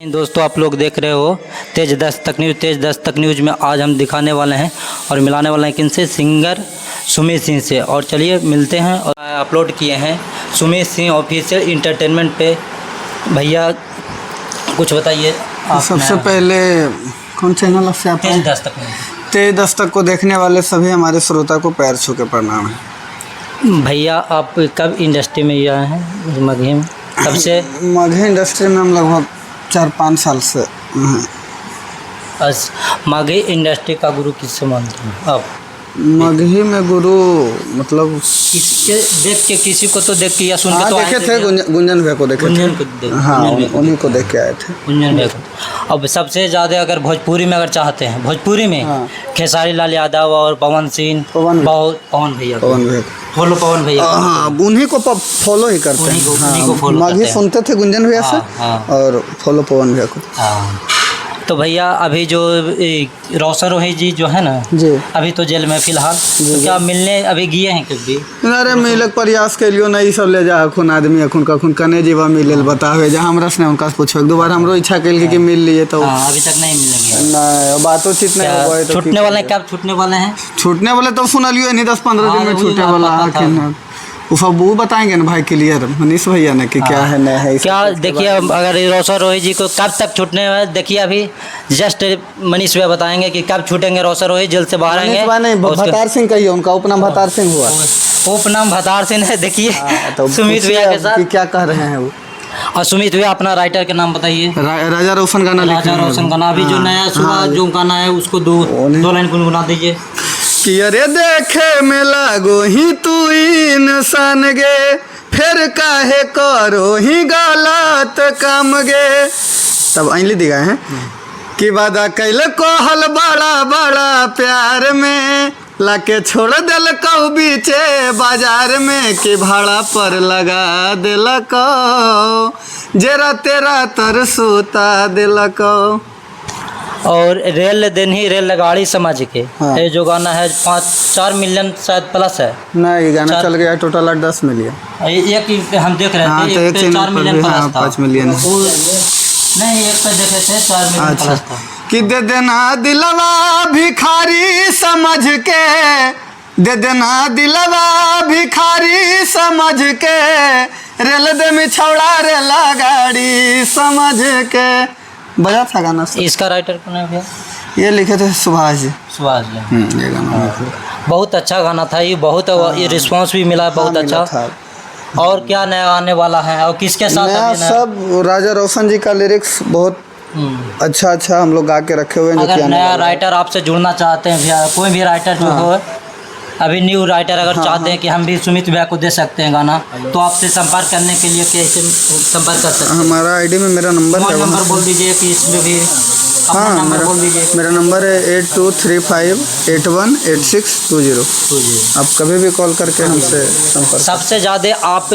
दोस्तों, आप लोग देख रहे हो तेज दस्तक न्यूज़। तेज दस्तक न्यूज़ में आज हम दिखाने वाले हैं और मिलाने वाले हैं किनसे, सिंगर सुमित सिंह से। और चलिए मिलते हैं। और अपलोड किए हैं सुमित सिंह ऑफिशियल इंटरटेनमेंट पे। भैया कुछ बताइए। सबसे पहले कौन चैनल से आप? तेज दस्तक न्यूज़। तेज दस्तक को देखने वाले सभी हमारे श्रोता को पैर छू के प्रणाम है। भैया आप कब इंडस्ट्री में आए हैं? मगही में कब से? मगही इंडस्ट्री में हम लगभग 4-5 साल से हैं। बस मगही इंडस्ट्री का गुरु किससे मानते हैं आप? मगही में गुरु मतलब किसके देख के, किसी को तो देख के या सुन के तो देखे थे, गुंजन भैया को देखे गुंजन को थे। हाँ, उन्हीं को देख के आए थे। गुंजन भैया को। अब सबसे ज़्यादा अगर भोजपुरी में अगर चाहते हैं, भोजपुरी में खेसारी लाल यादव और पवन सिंह, पवन भैया फॉलो पवन भैया। हाँ, उन्हीं को फॉलो ही करते हैं। मगही सुनते थे गुंजन भैया से और फॉलो पवन भैया को। तो भैया अभी जो रोशन रोही जी जो है ना जी, अभी तो जेल में फिलहाल, तो क्या मिलने अभी गए हैं कभी? अरे मिलक प्रयास के लियो नहीं सब ले जा अखुन आदमी अखुन कखुन कने जीवा मिलल बतावे जहाँ हमरा से उनका पूछो। एक दो बार हमरो इच्छा कैल कि मिल लिए तो अभी तक नहीं मिलेंगे। नहीं, बातचीत नहीं हुआ है। तो छूटने वाले कब छूटने वाले हैं? छूटने वाले तो सुन लियो नहीं, 10-15 दिन में छूटने वाला। वो बताएंगे ना भाई क्लियर मनीष भैया ने कि क्या है नहीं है। क्या देखिए, अगर रोशन रोही जी को कब तक छूटने वाले, देखिए अभी जस्ट मनीष भैया बताएंगे कि कब छूटेंगे रोशन रोही, जेल से बाहर आएंगे। भतार सिंह कहिए, उनका उपनाम भतार सिंह हुआ। उपनाम भतार सिंह है। देखिए सुमित भैया के साथ क्या कह रहे हैं वो। और सुमित भैया अपना राइटर के नाम बताइए। राजा रोशन गाना लिखे। राजा रोशन गाना अभी जो नया सुबह जो गाना है उसको दो लाइन गुनगुना दीजिए। कि अरे देखे में लागो ही तू इंसान गे, फिर काहे करो ही गलत काम गे। तब अली दिखा है कि वादा कैल कोहल बड़ा बड़ा प्यार में, लाके छोड़ दिल कौ बीचे बाजार में, कि भाड़ा पर लगा दिल को जरा तेरा तरसोता दिल को। और रेल दिन ही रेल गाड़ी समझ के ये जो गाना है 5-4 मिलियन शायद प्लस है। नहीं, गाना चल गया टोटल 10 मिलियन। एक हम देख रहे थे, एक 4 मिलियन प्लस था। 5 मिलियन नहीं, एक पे देखे थे 4 मिलियन प्लस था। कि दे देना दिलवा भिखारी समझ के, दे देना दिलवा भिखारी समझ के, रेल दे में छौड़ा रेला गाड़ी समझ के। बजा था गाना से। इसका राइटर कौन है भैया? ये लिखे थे सुभाष जी। सुभाष जी। ये गाना बहुत अच्छा गाना था ये, बहुत ये रिस्पांस भी मिला बहुत अच्छा। और क्या नया आने वाला है और किसके साथ? नया सब राजा रोशन जी का लिरिक्स बहुत अच्छा हम लोग गा के रखे हुए हैं। अगर नया राइटर आपसे जुड़ना चाहते हैं भैया, कोई भी राइटर जो हो, अभी न्यू राइटर अगर चाहते हैं कि हम भी सुमित भैया को दे सकते हैं गाना, तो आपसे संपर्क करने के लिए कैसे संपर्क कर सकते हैं? हमारा आईडी में मेरा नंबर है, नंबर बोल दीजिए कि इसमें भी। हाँ, मेरा नंबर है 8235818620। आप कभी भी कॉल करके हमसे संपर्क। सबसे ज़्यादा आप